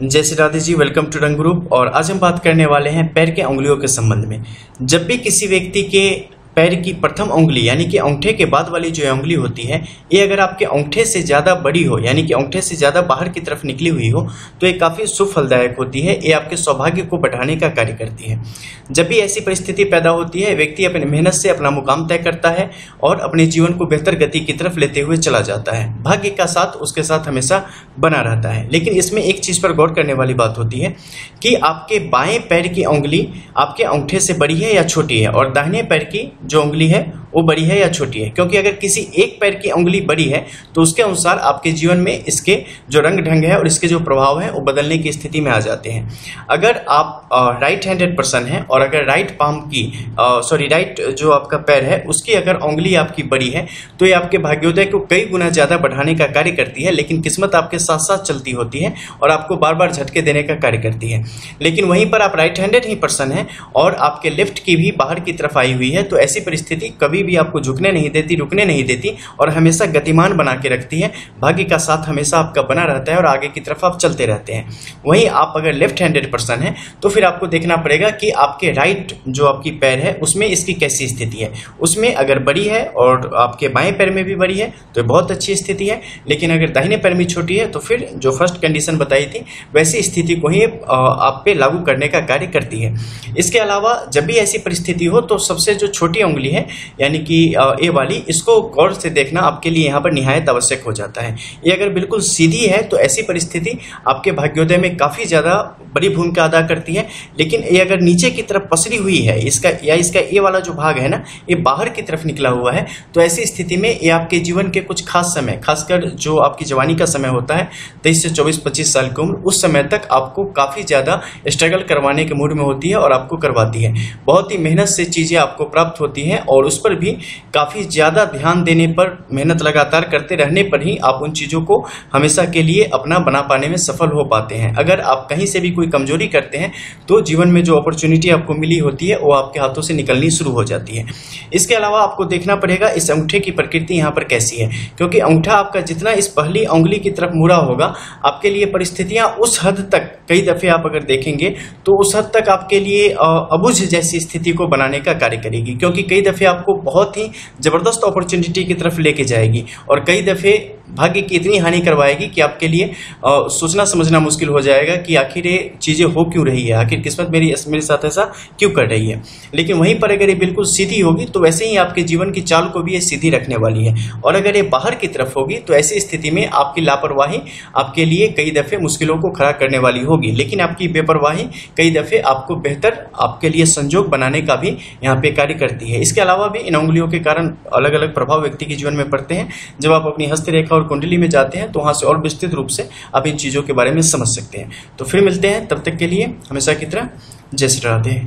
जय Shri Radhe ji. Welcome to रंग group. और आज हम बात करने वाले हैं पैर के उंगलियों के संबंध में। जब भी किसी व्यक्ति के पैर की प्रथम उंगली यानी कि अंगूठे के बाद वाली जो उंगली होती है, ये अगर आपके अंगूठे से ज़्यादा बड़ी हो यानी कि अंगूठे से ज़्यादा बाहर की तरफ निकली हुई हो तो ये काफ़ी शुभ फलदायक होती है। ये आपके सौभाग्य को बढ़ाने का कार्य करती है। जब भी ऐसी परिस्थिति पैदा होती है, व्यक्ति अपनी मेहनत से अपना मुकाम तय करता है और अपने जीवन को बेहतर गति की तरफ लेते हुए चला जाता है। भाग्य का साथ उसके साथ हमेशा बना रहता है। लेकिन इसमें एक चीज़ पर गौर करने वाली बात होती है कि आपके बाएं पैर की उंगली आपके अंगूठे से बड़ी है या छोटी है, और दाहिने पैर की जो उंगली है वो बड़ी है या छोटी है। क्योंकि अगर किसी एक पैर की उंगली बड़ी है तो उसके अनुसार आपके जीवन में इसके जो रंग ढंग है और इसके जो प्रभाव है वो बदलने की स्थिति में आ जाते हैं। अगर आप राइट हैंडेड पर्सन हैं और अगर राइट पाम की राइट जो आपका पैर है उसकी अगर उंगली आपकी बड़ी है तो ये आपके भाग्योदय को कई गुना ज़्यादा बढ़ाने का कार्य करती है। लेकिन किस्मत आपके साथ साथ चलती होती है और आपको बार बार झटके देने का कार्य करती है। लेकिन वहीं पर आप राइट हैंडेड ही पर्सन हैं और आपके लेफ्ट की भी बाहर की तरफ आई हुई है तो ऐसी परिस्थिति कभी भी आपको झुकने नहीं देती, रुकने नहीं देती और हमेशा गतिमान बना के रखती है। भाग्य का साथ हमेशा आपका बना रहता है और आगे की तरफ आप चलते रहते हैं। वहीं आप अगर लेफ्ट हैंडेड पर्सन हैं तो फिर आपको देखना पड़ेगा कि आपके राइट जो आपकी पैर है उसमें इसकी कैसी स्थिति है। उसमें अगर बड़ी है और आपके बाएं पैर में भी बड़ी है तो बहुत अच्छी स्थिति है। लेकिन अगर दाहिने पैर में छोटी है तो फिर जो फर्स्ट कंडीशन बताई थी वैसी स्थिति को ही आप पे लागू करने का कार्य करती है। इसके अलावा जब भी ऐसी परिस्थिति हो तो सबसे जो छोटी उंगली है यानी कि ए वाली, इसको गौर से देखना आपके लिए यहाँ पर निहायत आवश्यक हो जाता है। ये अगर बिल्कुल सीधी है तो ऐसी परिस्थिति आपके भाग्योदय में काफ़ी ज़्यादा बड़ी भूमिका अदा करती है। लेकिन ये अगर नीचे की तरफ पसरी हुई है, इसका ए वाला जो भाग है ना, ये बाहर की तरफ निकला हुआ है, तो ऐसी स्थिति में ये आपके जीवन के कुछ खास समय, खासकर जो आपकी जवानी का समय होता है 23 से 24-25 साल की उम्र, उस समय तक आपको काफ़ी ज़्यादा स्ट्रगल करवाने के मूड में होती है और आपको करवाती है। बहुत ही मेहनत से चीज़ें आपको प्राप्त होती हैं और उस पर भी काफ़ी ज़्यादा ध्यान देने पर, मेहनत लगातार करते रहने पर ही आप उन चीज़ों को हमेशा के लिए अपना बना पाने में सफल हो पाते हैं। अगर आप कहीं से भी कोई कमजोरी करते हैं तो जीवन में जो अपॉर्चुनिटी आपको मिली होती है वो आपके हाथों से निकलनी शुरू हो जाती है। इसके अलावा आपको देखना पड़ेगा इस अंगूठे की प्रकृति यहाँ पर कैसी है। क्योंकि अंगूठा आपका जितना इस पहली उंगली की तरफ मुड़ा होगा, आपके लिए परिस्थितियाँ उस हद तक, कई दफ़े आप अगर देखेंगे तो उस हद तक आपके लिए अबुझ जैसी स्थिति को बनाने का कार्य करेगी। क्योंकि कई दफ़े आपको बहुत ही ज़बरदस्त अपॉर्चुनिटी की तरफ लेके जाएगी और कई दफ़े भाग्य की इतनी हानि करवाएगी कि आपके लिए सोचना समझना मुश्किल हो जाएगा कि आखिर ये चीज़ें हो क्यों रही है, आखिर किस्मत मेरे साथ ऐसा क्यों कर रही है। लेकिन वहीं पर अगर ये बिल्कुल सीधी होगी तो वैसे ही आपके जीवन की चाल को भी ये सीधी रखने वाली है। और अगर ये बाहर की तरफ होगी तो ऐसी स्थिति में आपकी लापरवाही आपके लिए कई दफ़े मुश्किलों को खड़ा करने वाली होगी। लेकिन आपकी बेपरवाही कई दफ़े आपको बेहतर आपके लिए संजोग बनाने का भी यहाँ पे कार्य करती है। इसके अलावा भी इन उंगलियों के कारण अलग अलग प्रभाव व्यक्ति के जीवन में पड़ते हैं। जब आप अपनी हस्तरेखा और कुंडली में जाते हैं तो वहां से और विस्तृत रूप से आप इन चीज़ों के बारे में समझ सकते हैं। तो फिर मिलते हैं, तब तक के लिए हमेशा की तरह जय श्री राधे।